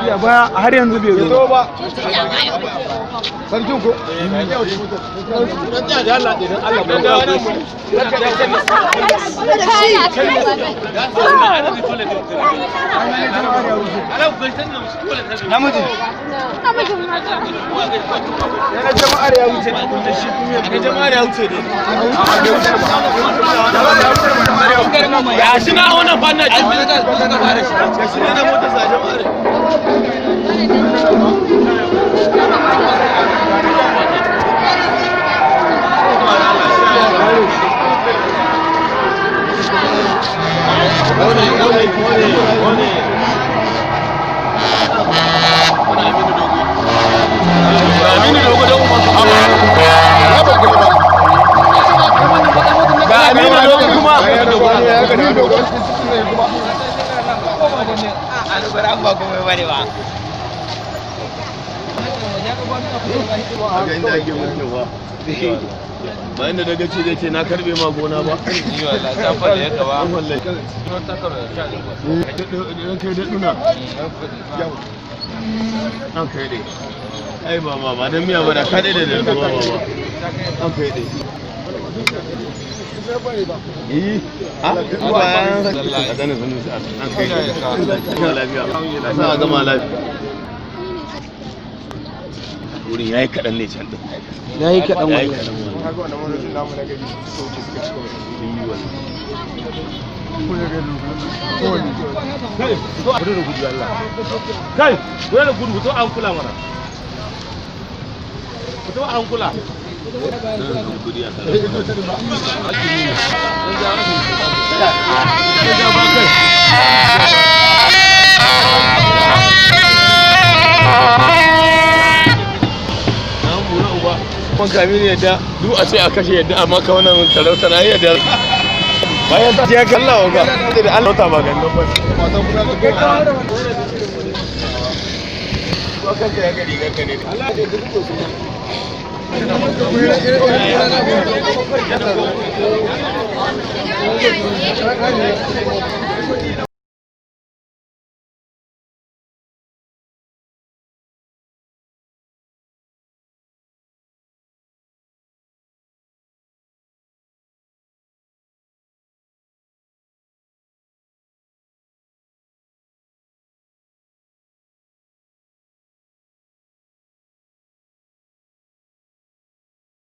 ya ba har yanzu bai zo ba sarkin ko namiji yana jama'ar ya wuce da shi kuma jama'ar ya wuce ne ya shi na wannan fannin da shi ne na motar sa jama'ar bayan da daga ce zai ce na karbe ma gona ba yi wala ta fada ya gaba wallahi ta karo ta dan kai da duna an kai dai ai ba dan miya ba da ka dai da ruwa ba an kai dai a dana sanu an kai dai lafiya sa gama lafiya wurin yayi kadan ne can din yayi kadan wani kaga wannan wannan namu na gari sauke suka ci kawai yi wannan ko ya gado ko ni kai to a da gudu Allah kai ko da gudu to an kula mana to an kula kamini yadda duk a ce a kashe yadda amma ka wannan talauta na yadda bayan ta ya kallawa ga da Allah ta ba gangan ba wato kuna da ko kan ya ga rigar ka ne Allah ya dubo su